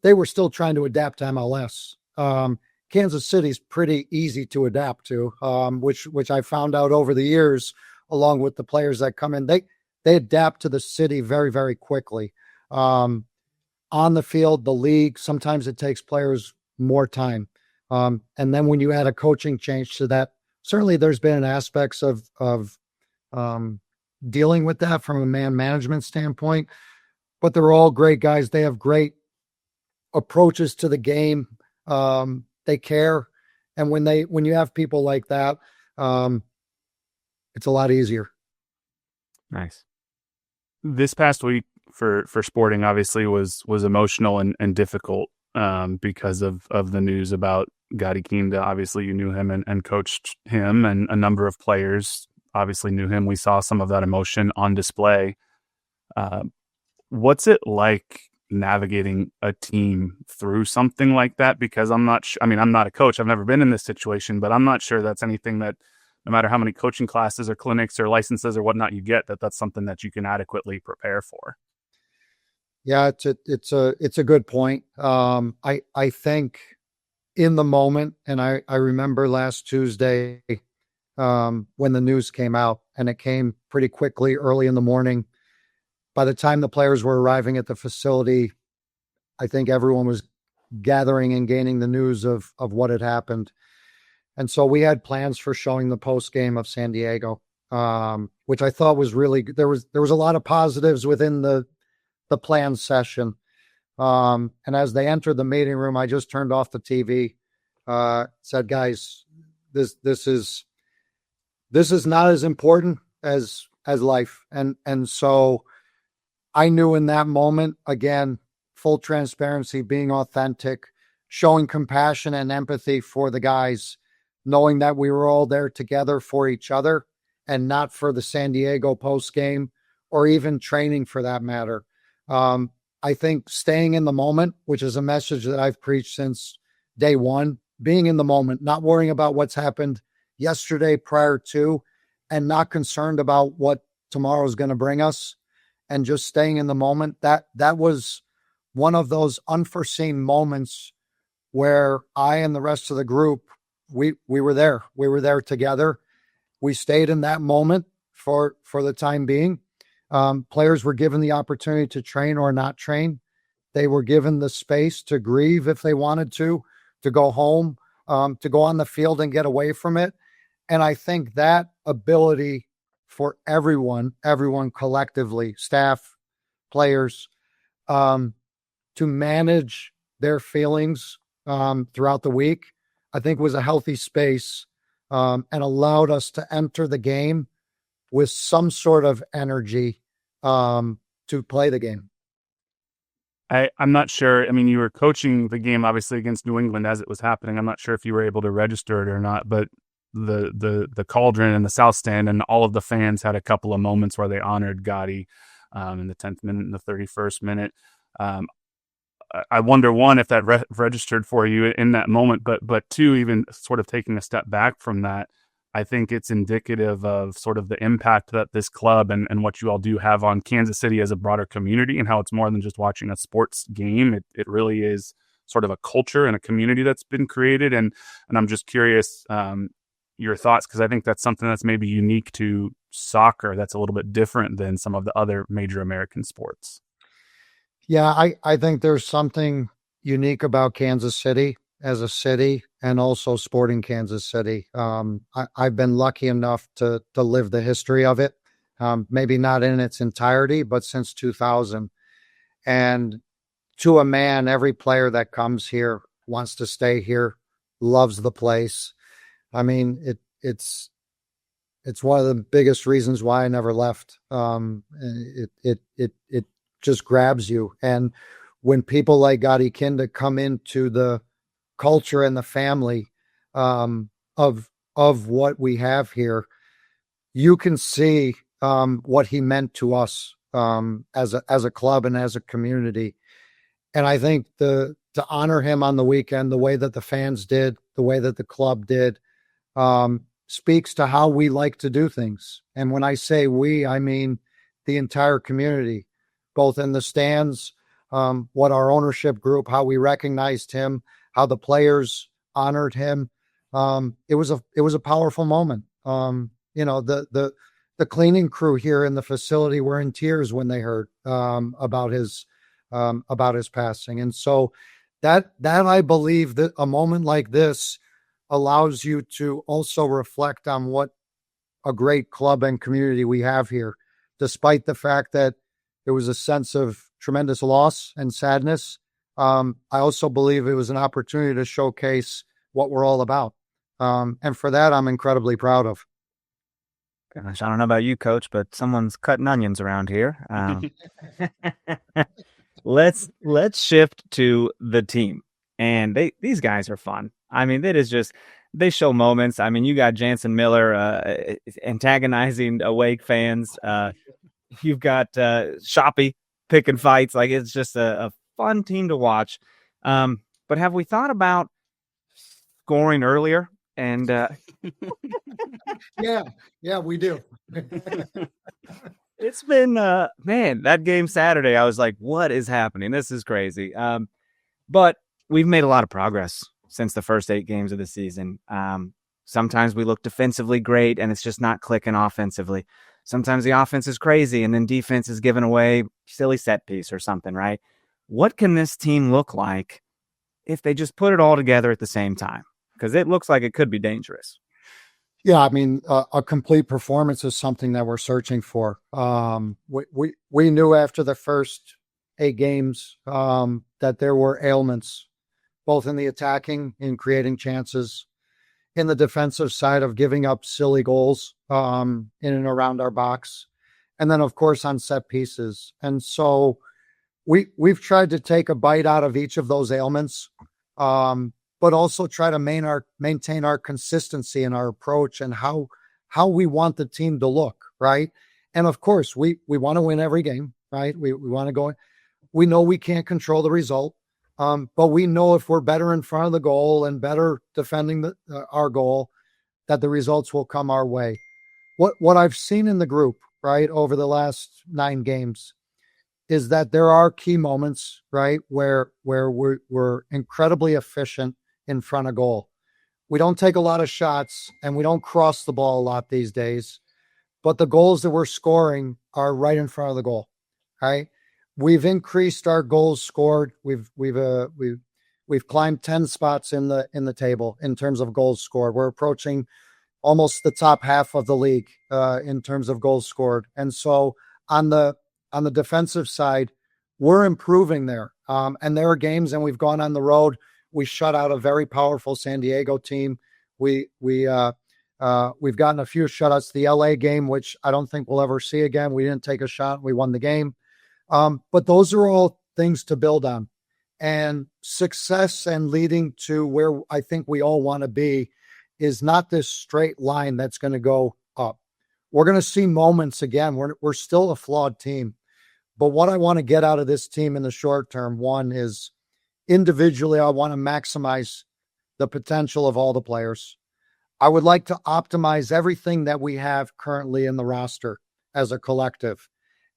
they were still trying to adapt to MLS. Kansas City's pretty easy to adapt to, which I found out over the years, along with the players that come in. They adapt to the city very, very quickly. On the field, the league, sometimes it takes players more time. And then when you add a coaching change to that, certainly there's been aspects of dealing with that from a man management standpoint, but they're all great guys. They have great approaches to the game. They care. And when you have people like that, it's a lot easier. Nice. This past week for Sporting obviously was emotional and difficult because of the news about Gadi Kinda. Obviously you knew him and coached him, and a number of players obviously knew him. We saw some of that emotion on display. What's it like navigating a team through something like that? Because I'm not I mean, I'm not a coach. I've never been in this situation, but I'm not sure that's anything that, no matter how many coaching classes or clinics or licenses or whatnot you get, that's something that you can adequately prepare for. Yeah, it's a good point. I think in the moment, and I remember last Tuesday when the news came out, and it came pretty quickly early in the morning. By the time the players were arriving at the facility, I think everyone was gathering and gaining the news of what had happened. And so we had plans for showing the post game of San Diego, which I thought was really good. There was a lot of positives within the planned session. And as they entered the meeting room, I just turned off the TV, said, guys, this is not as important as life. And so I knew in that moment, again, full transparency, being authentic, showing compassion and empathy for the guys, knowing that we were all there together for each other and not for the San Diego post game or even training for that matter. I think staying in the moment, which is a message that I've preached since day one, being in the moment, not worrying about what's happened yesterday prior to, and not concerned about what tomorrow is going to bring us, and just staying in the moment. That was one of those unforeseen moments where I and the rest of the group, we were there. We were there together. We stayed in that moment for the time being. Players were given the opportunity to train or not train. They were given the space to grieve if they wanted to go home, to go on the field and get away from it. And I think that ability for everyone collectively, staff, players, to manage their feelings throughout the week, I think was a healthy space and allowed us to enter the game with some sort of energy to play the game. I'm not sure. I mean, you were coaching the game obviously against New England as it was happening. I'm not sure if you were able to register it or not, but the Cauldron and the South Stand and all of the fans had a couple of moments where they honored Gadi in the 10th minute and the 31st minute. I wonder, one, if that registered for you in that moment, but two, even sort of taking a step back from that, I think it's indicative of sort of the impact that this club and what you all do have on Kansas City as a broader community, and how it's more than just watching a sports game. It really is sort of a culture and a community that's been created. And I'm just curious your thoughts, because I think that's something that's maybe unique to soccer that's a little bit different than some of the other major American sports. Yeah, I think there's something unique about Kansas City as a city, and also Sporting Kansas City. I've been lucky enough to live the history of it, maybe not in its entirety, but since 2000. And to a man, every player that comes here wants to stay here, loves the place. I mean, it's one of the biggest reasons why I never left. It just grabs you. And when people like Gadi Kinda come into the culture and the family of what we have here, you can see what he meant to us as a club and as a community. And I think to honor him on the weekend, the way that the fans did, the way that the club did, speaks to how we like to do things. And when I say we, I mean the entire community, both in the stands, what our ownership group, how we recognized him, how the players honored him. It was a powerful moment. The cleaning crew here in the facility were in tears when they heard about his passing. And so that I believe that a moment like this allows you to also reflect on what a great club and community we have here, despite the fact that there was a sense of tremendous loss and sadness. I also believe it was an opportunity to showcase what we're all about. And for that, I'm incredibly proud of. Gosh, I don't know about you, Coach, but someone's cutting onions around here. Let's shift to the team. And these guys are fun. I mean, they show moments. I mean, you got Jansen Miller antagonizing awake fans. You've got Shoppy picking fights. Like, it's just a fun team to watch. But have we thought about scoring earlier? And Yeah, we do. it's been man, that game Saturday, I was like, what is happening? This is crazy. But we've made a lot of progress since the first 8 games of the season. Sometimes we look defensively great and it's just not clicking offensively. Sometimes the offense is crazy and then defense is giving away silly set piece or something, right? What can this team look like if they just put it all together at the same time? Because it looks like it could be dangerous. Yeah, I mean, a complete performance is something that we're searching for. We knew after the first 8 games that there were ailments, both in the attacking, in creating chances, in the defensive side of giving up silly goals in and around our box, and then, of course, on set pieces. And so we've tried to take a bite out of each of those ailments, but also try to maintain our consistency in our approach and how we want the team to look, right? And of course, we want to win every game, right? We want to go. We know we can't control the result, but we know if we're better in front of the goal and better defending our goal, that the results will come our way. What I've seen in the group, right, over the last 9 games, is that there are key moments, right, where we're incredibly efficient in front of goal. We don't take a lot of shots and we don't cross the ball a lot these days, but the goals that we're scoring are right in front of the goal, right? We've increased our goals scored. We've climbed 10 spots in the table in terms of goals scored. We're approaching almost the top half of the league in terms of goals scored. And so on the defensive side, we're improving there. And there are games, and we've gone on the road. We shut out a very powerful San Diego team. We've gotten a few shutouts. The LA game, which I don't think we'll ever see again. We didn't take a shot. We won the game. But those are all things to build on. And success and leading to where I think we all want to be is not this straight line that's going to go up. We're going to see moments again. We're still a flawed team. But what I want to get out of this team in the short term, one is individually, I want to maximize the potential of all the players. I would like to optimize everything that we have currently in the roster as a collective.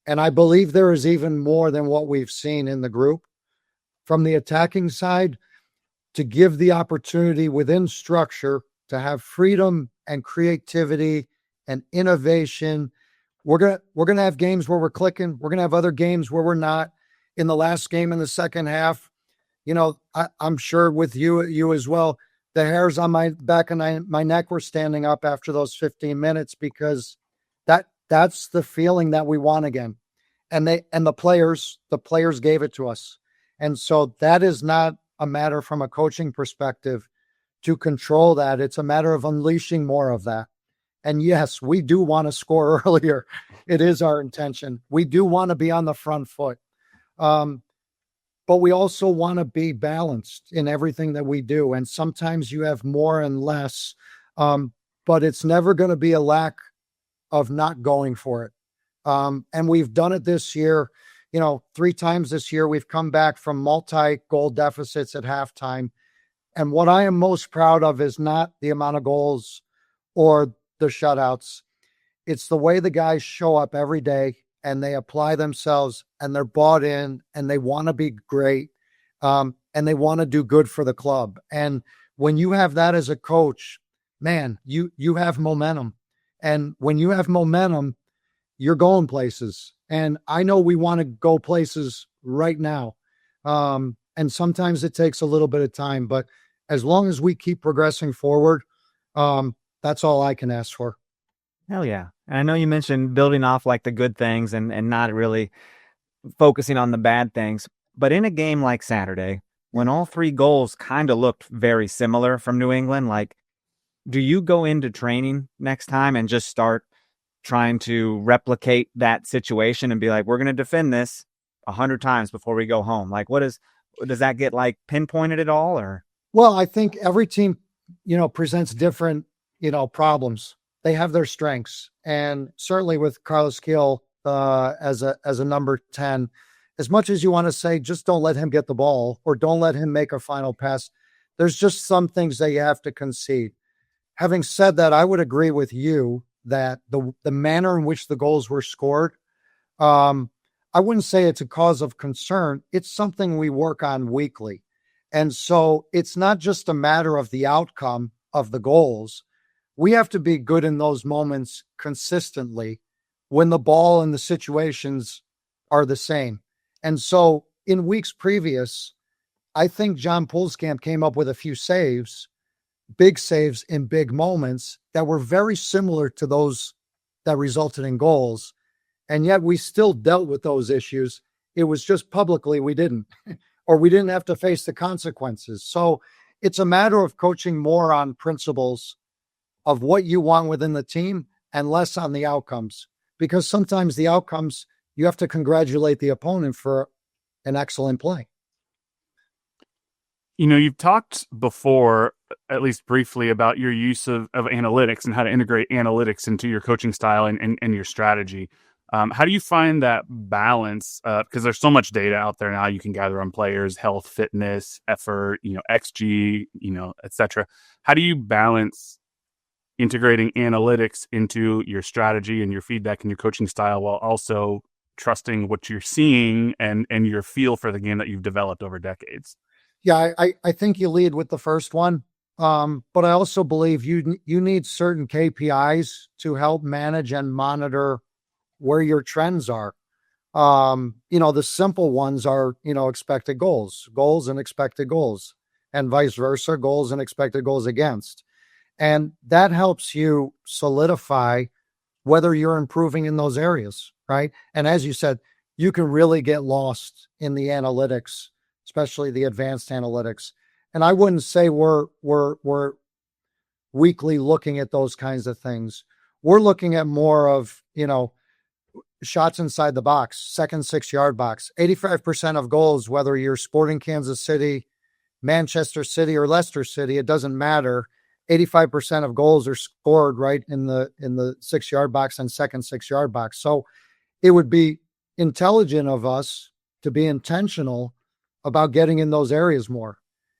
And I believe there is even more than what we've seen in the group. From the attacking side, to give the opportunity within structure to have freedom and creativity and innovation. We're gonna have games where we're clicking. We're gonna have other games where we're not. In the last game in the second half, I'm sure with you as well, the hairs on my back and my neck were standing up after those 15 minutes because that's the feeling that we want again. And the players gave it to us. And so that is not a matter from a coaching perspective to control that. It's a matter of unleashing more of that. And yes, we do want to score earlier. It is our intention. We do want to be on the front foot. But we also want to be balanced in everything that we do. And sometimes you have more and less, but it's never going to be a lack of not going for it. And we've done it this year. 3 times this year, we've come back from multi-goal deficits at halftime. And what I am most proud of is not the amount of goals or the shutouts. It's the way the guys show up every day and they apply themselves and they're bought in and they want to be great. And they want to do good for the club. And when you have that as a coach, man, you have momentum. And when you have momentum, you're going places. And I know we want to go places right now. And sometimes it takes a little bit of time, but as long as we keep progressing forward, that's all I can ask for. Hell yeah. And I know you mentioned building off like the good things and not really focusing on the bad things. But in a game like Saturday, when all 3 goals kind of looked very similar from New England, like, do you go into training next time and just start trying to replicate that situation and be like, we're going to defend this 100 times before we go home? Like, does that get like pinpointed at all? Or? Well, I think every team, presents different, problems. They have their strengths. And certainly with Carlos Gil as a number 10, as much as you want to say, just don't let him get the ball or don't let him make a final pass, there's just some things that you have to concede. Having said that, I would agree with you that the manner in which the goals were scored, I wouldn't say it's a cause of concern. It's something we work on weekly. And so it's not just a matter of the outcome of the goals. We have to be good in those moments consistently when the ball and the situations are the same. And so in weeks previous, I think John Pulskamp came up with a few big saves in big moments that were very similar to those that resulted in goals. And yet we still dealt with those issues. It was just publicly we didn't, or we didn't have to face the consequences. So it's a matter of coaching more on principles of what you want within the team and less on the outcomes, because sometimes the outcomes, you have to congratulate the opponent for an excellent play. You've talked before, at least briefly, about your use of analytics and how to integrate analytics into your coaching style and your strategy. How do you find that balance? Because there's so much data out there now you can gather on players, health, fitness, effort, XG, et cetera. How do you balance integrating analytics into your strategy and your feedback and your coaching style while also trusting what you're seeing and your feel for the game that you've developed over decades? Yeah, I think you lead with the first one. But I also believe you need certain KPIs to help manage and monitor where your trends are. The simple ones are, expected goals and expected goals, and vice versa, goals and expected goals against. And that helps you solidify whether you're improving in those areas, right? And as you said, you can really get lost in the analytics, especially the advanced analytics. And I wouldn't say we're weekly looking at those kinds of things. We're looking at more of, shots inside the box, second 6-yard box. 85% of goals, whether you're Sporting Kansas City, Manchester City, or Leicester City, it doesn't matter. 85% of goals are scored right in the 6-yard box and second 6-yard box. So it would be intelligent of us to be intentional about getting in those areas more.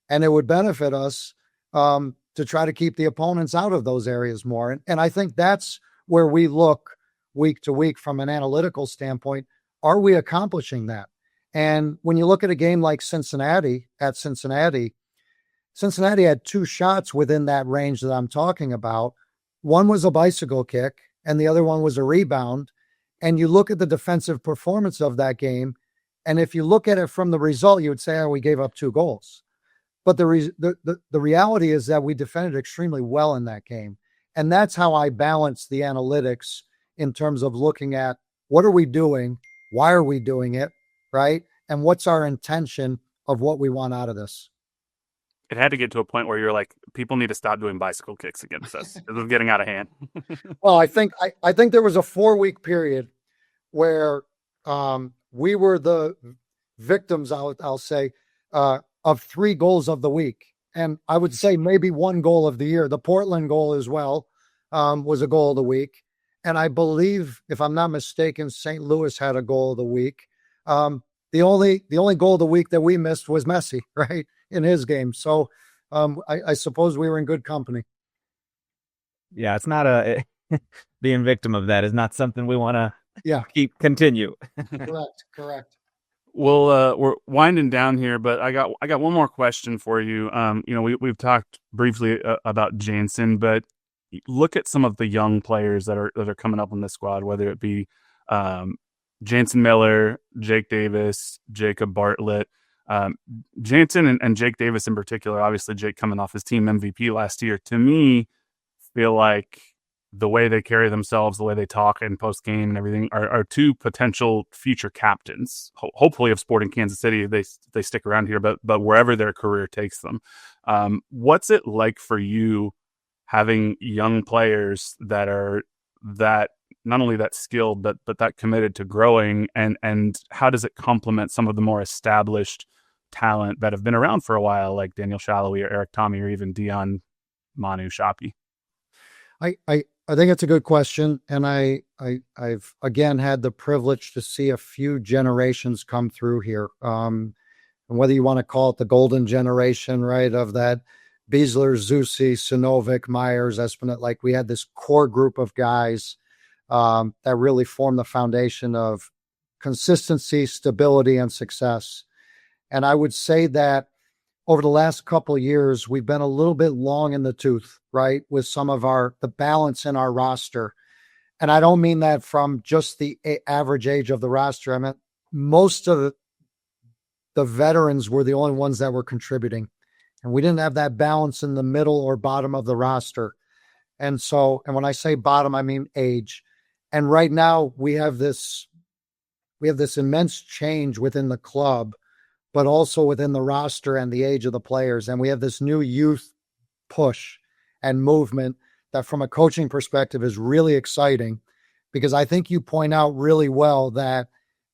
And it would benefit us to try to keep the opponents out of those areas more. And I think that's where we look week to week from an analytical standpoint. Are we accomplishing that? And when you look at a game like Cincinnati had 2 shots within that range that I'm talking about. One was a bicycle kick and the other one was a rebound. And you look at the defensive performance of that game, and if you look at it from the result, you would say, we gave up 2 goals. But the reality is that we defended extremely well in that game. And that's how I balance the analytics in terms of looking at what are we doing, why are we doing it, right? And what's our intention of what we want out of this. It had to get to a point where you're like, people need to stop doing bicycle kicks against us. It was getting out of hand. Well, I think there was a 4-week period where we were the victims, I'll say, of 3 goals of the week. And I would say maybe 1 goal of the year. The Portland goal as well was a goal of the week. And I believe, if I'm not mistaken, St. Louis had a goal of the week. The only goal of the week that we missed was Messi, right, in his game. So I suppose we were in good company. Yeah, it's not being victim of that is not something we want to continue. Correct. Well, we're winding down here, but I got one more question for you. We've talked briefly about Jansen, but look at some of the young players that are coming up on the squad, whether it be Jansen Miller, Jake Davis, Jacob Bartlett. Jansen and Jake Davis in particular, obviously Jake coming off his team MVP last year, to me, feel like the way they carry themselves, the way they talk in post-game and everything are 2 potential future captains, hopefully of Sporting Kansas City. They stick around here, but wherever their career takes them. What's it like for you having young players that are that not only that skilled, but that committed to growing, and how does it complement some of the more established talent that have been around for a while, like Daniel Shallowy or Eric Tommy or even Dion Manu Shapi? I think it's a good question, and I've again had the privilege to see a few generations come through here. And whether you want to call it the golden generation, right, of that Beasler, Zusi, Sinovic, Myers, Espinette, like we had this core group of guys that really formed the foundation of consistency, stability, and success. And I would say that over the last couple of years, we've been a little bit long in the tooth, right, with some of the balance in our roster. And I don't mean that from just the average age of the roster. I mean, most of the veterans were the only ones that were contributing. And we didn't have that balance in the middle or bottom of the roster. And when I say bottom, I mean age. And right now we have this immense change within the club, but also within the roster and the age of the players. And we have this new youth push and movement that from a coaching perspective is really exciting, because I think you point out really well that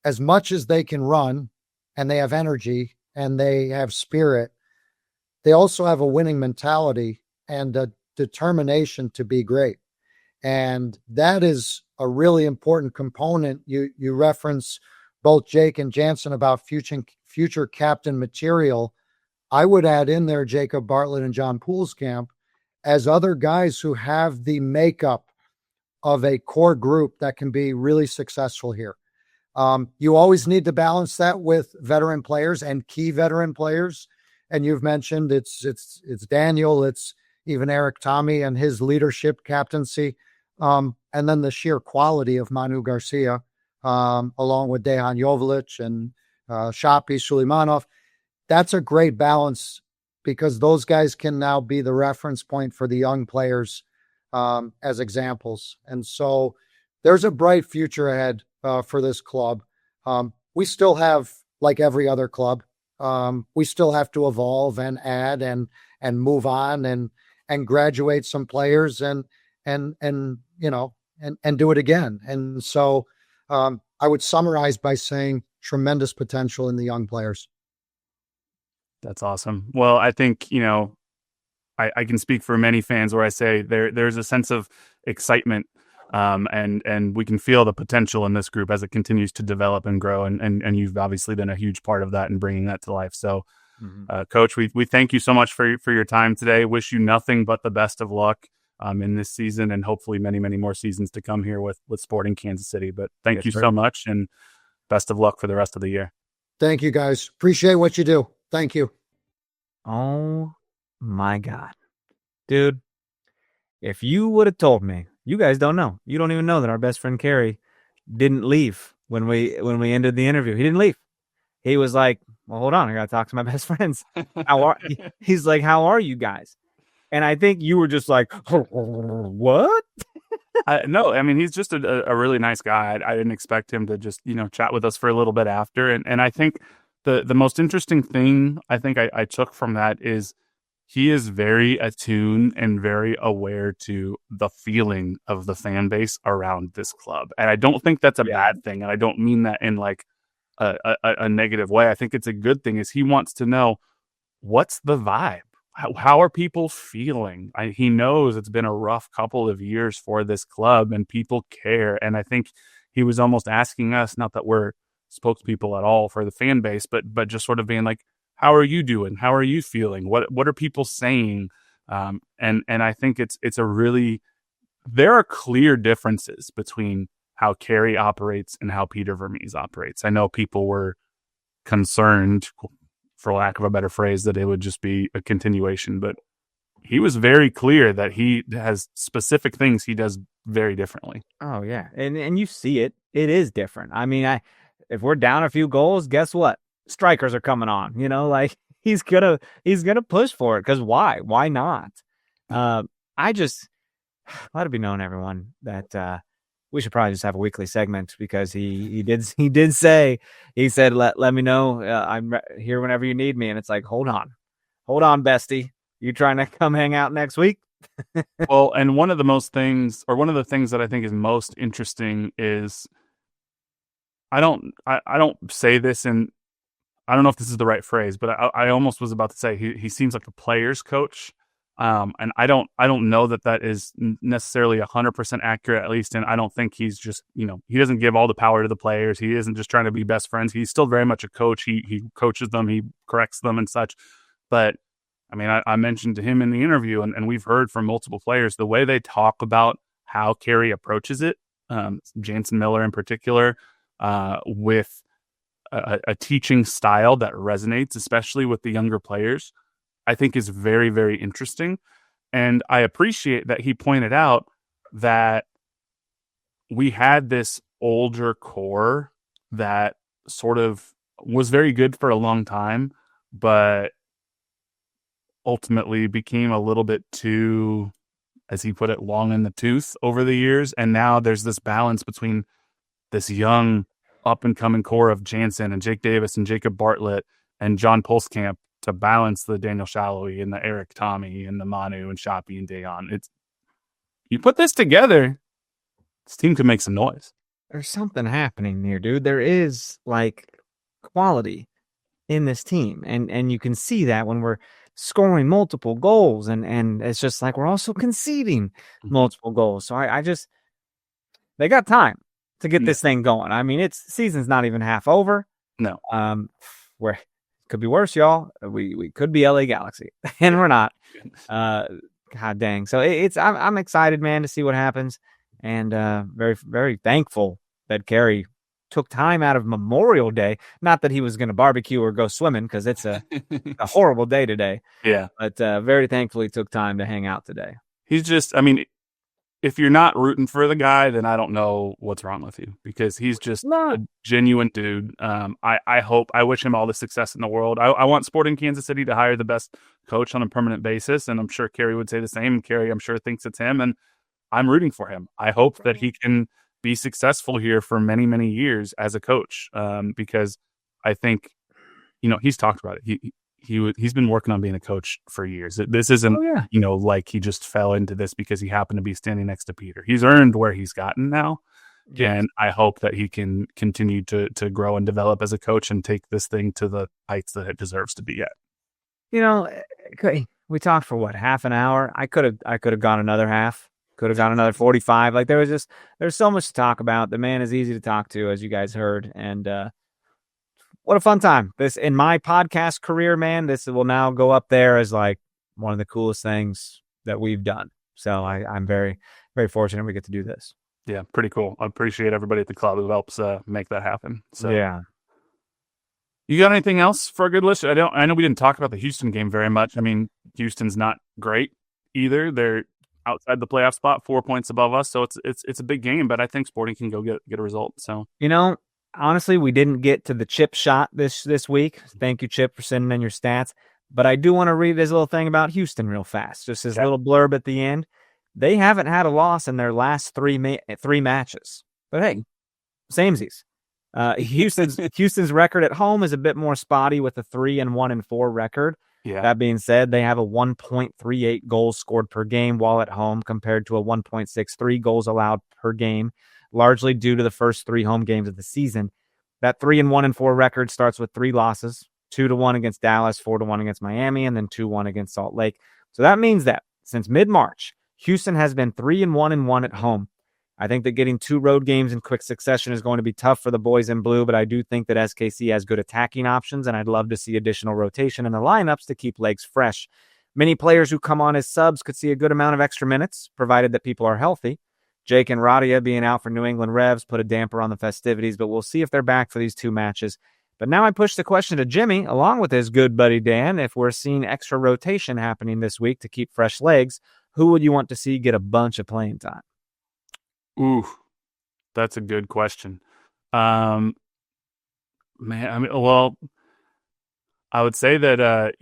as much as they can run and they have energy and they have spirit, they also have a winning mentality and a determination to be great. And that is a really important component. You reference both Jake and Jansen about future captain material. I would add in there Jacob Bartlett and John Poolskamp as other guys who have the makeup of a core group that can be really successful here. You always need to balance that with veteran players and key veteran players. And you've mentioned it's Daniel, it's even Eric Tommy and his leadership captaincy. And then the sheer quality of Manu Garcia, along with Dejan Joveljic and Shapi Suleimanov. That's a great balance, because those guys can now be the reference point for the young players as examples. And so there's a bright future ahead for this club. We still have, like every other club, we still have to evolve and add and move on and graduate some players and do it again. And so I would summarize by saying tremendous potential in the young players. That's awesome. Well, I think, I can speak for many fans where I say there's a sense of excitement, and we can feel the potential in this group as it continues to develop and grow. And you've obviously been a huge part of that and bringing that to life. So, Coach, we thank you so much for your time today. Wish you nothing but the best of luck in this season, and hopefully many, many more seasons to come here with Sporting Kansas City. But thank you so much, and best of luck for the rest of the year. Thank you, guys. Appreciate what you do. Thank you. Oh my God, dude. If you would have told me, you guys don't know. You don't even know that our best friend Kerry didn't leave when we ended the interview. He didn't leave. He was like, well, hold on, I got to talk to my best friends. He's like, how are you guys? And I think you were just like, what? No, I mean, he's just a really nice guy. I didn't expect him to just, chat with us for a little bit after. And I think the most interesting thing I think I took from that is he is very attuned and very aware to the feeling of the fan base around this club. And I don't think that's a bad thing. And I don't mean that in like a negative way. I think it's a good thing. Is he wants to know, what's the vibe? How are people feeling? He knows it's been a rough couple of years for this club and people care. And I think he was almost asking us, not that we're spokespeople at all for the fan base, but just sort of being like, how are you doing? How are you feeling? What are people saying? And I think it's a really, there are clear differences between how Kerry operates and how Peter Vermees operates. I know people were concerned, for lack of a better phrase, that it would just be a continuation, but he was very clear that he has specific things he does very differently. Oh yeah. And you see it is different. I mean, if we're down a few goals, guess what? Strikers are coming on, like he's gonna push for it. Cause why not? I just let it be known, everyone, that, we should probably just have a weekly segment, because he did say, he said, let me know. I'm here whenever you need me. And it's like, hold on, bestie. You trying to come hang out next week? Well, and one of the things that I think is most interesting is I don't say this, and I don't know if this is the right phrase, but I almost was about to say he seems like a player's coach. And I don't know that is necessarily 100% accurate, at least. And I don't think he's just, he doesn't give all the power to the players. He isn't just trying to be best friends. He's still very much a coach. He coaches them, he corrects them and such. But I mean, I mentioned to him in the interview, and we've heard from multiple players, the way they talk about how Kerry approaches it, Jansen Miller in particular, with a teaching style that resonates, especially with the younger players, I think is very, very interesting. And I appreciate that he pointed out that we had this older core that sort of was very good for a long time, but ultimately became a little bit too, as he put it, long in the tooth over the years. And now there's this balance between this young up-and-coming core of Jansen and Jake Davis and Jacob Bartlett and John Pulskamp to balance the Daniel Shallowy and the Eric Tommy and the Manu and Shoppy and Dayon. It's, you put this together, this team could make some noise. There's something happening here, dude. There is like quality in this team, and you can see that when we're scoring multiple goals, and it's just like we're also conceding multiple goals. So I just, they got time to get this thing going. I mean, season's not even half over. No. Where could be worse, y'all. We could be LA Galaxy, and we're not. God dang. So I'm excited, man, to see what happens, and very, very thankful that Kerry took time out of Memorial Day. Not that he was going to barbecue or go swimming, because it's a horrible day today. Yeah. But very thankfully took time to hang out today. He's just, I mean, if you're not rooting for the guy, then I don't know what's wrong with you, because he's just a genuine dude. I wish him all the success in the world. I want Sporting Kansas City to hire the best coach on a permanent basis, and I'm sure Kerry would say the same. Kerry, I'm sure, thinks it's him, and I'm rooting for him. I hope that he can be successful here for many, many years as a coach, because I think, he's talked about it. He's been working on being a coach for years. This isn't, like he just fell into this because he happened to be standing next to Peter. He's earned where he's gotten now. Yes. And I hope that he can continue to grow and develop as a coach and take this thing to the heights that it deserves to be at. We talked for half an hour. I could have gone another half. Could have gone another 45. Like there's so much to talk about. The man is easy to talk to, as you guys heard. And what a fun time. This, in my podcast career, man, this will now go up there as like one of the coolest things that we've done. So I'm very, very fortunate we get to do this. Yeah, pretty cool. I appreciate everybody at the club who helps make that happen. So yeah. You got anything else for a good list? I know we didn't talk about the Houston game very much. I mean, Houston's not great either. They're outside the playoff spot, 4 points above us. So it's a big game, but I think Sporting can go get a result. So, honestly, we didn't get to the Chip shot this week. Thank you, Chip, for sending in your stats. But I do want to read this little thing about Houston real fast. Just this little blurb at the end. They haven't had a loss in their last three matches. But hey, samesies. Houston's record at home is a bit more spotty with a 3-1-4 record. Yeah. That being said, they have a 1.38 goals scored per game while at home, compared to a 1.63 goals allowed per game, largely due to the first 3 home games of the season. That 3-1-4 record starts with 3 losses, 2-1 against Dallas, 4-1 against Miami, and then 2-1 against Salt Lake. So that means that since mid-March, Houston has been 3-1-1 at home. I think that getting 2 road games in quick succession is going to be tough for the boys in blue, but I do think that SKC has good attacking options, and I'd love to see additional rotation in the lineups to keep legs fresh. Many players who come on as subs could see a good amount of extra minutes, provided that people are healthy. Jake and Radia being out for New England Revs put a damper on the festivities, but we'll see if they're back for these 2 matches. But now I push the question to Jimmy, along with his good buddy Dan, if we're seeing extra rotation happening this week to keep fresh legs, who would you want to see get a bunch of playing time? Ooh, that's a good question. Man, I mean, well, I would say that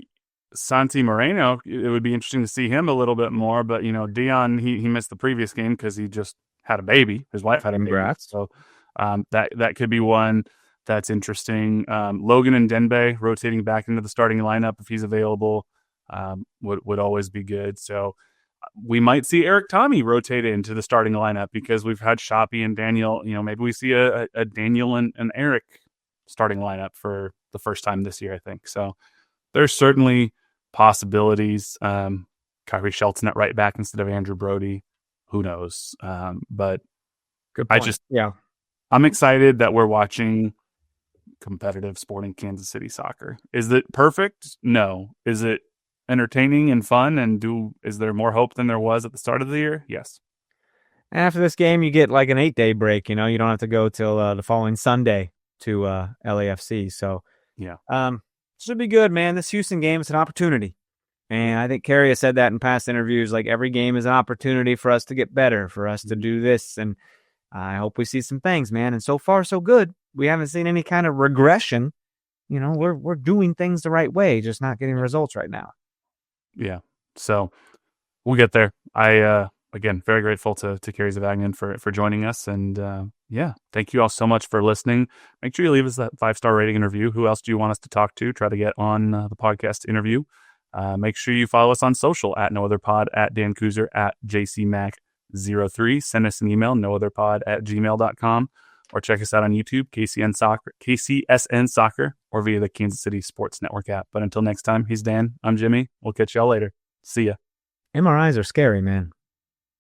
Santi Moreno, it would be interesting to see him a little bit more, but Dion, he missed the previous game because he just had a baby. His wife had a baby. Congrats. So that could be one that's interesting. Logan and Denbei rotating back into the starting lineup if he's available would always be good. So we might see Eric Tommy rotate into the starting lineup because we've had Shoppy and Daniel. Maybe we see a Daniel and Eric starting lineup for the first time this year, I think. So there's certainly possibilities. Kyrie Shelton at right back instead of Andrew Brody. Who knows? But Good point. I'm excited that we're watching competitive Sporting Kansas City soccer. Is it perfect? No. Is it entertaining and fun? And is there more hope than there was at the start of the year? Yes. After this game, you get like an 8-day break. You don't have to go till the following Sunday to LAFC. So yeah, should be good, man. This Houston game is an opportunity. And I think Kerry has said that in past interviews, like every game is an opportunity for us to get better, for us to do this. And I hope we see some things, man. And so far, so good. We haven't seen any kind of regression. We're doing things the right way, just not getting results right now. Yeah. So we'll get there. Again, very grateful to Kerry Zavagnin for joining us. And thank you all so much for listening. Make sure you leave us that 5-star rating and review. Who else do you want us to talk to? Try to get on the podcast interview. Make sure you follow us on social at NoOtherPod, at Dan Kooser, at JCMac03. Send us an email, nootherpod@gmail.com, or check us out on YouTube, KCSN Soccer, or via the Kansas City Sports Network app. But until next time, he's Dan. I'm Jimmy. We'll catch y'all later. See ya. MRIs are scary, man.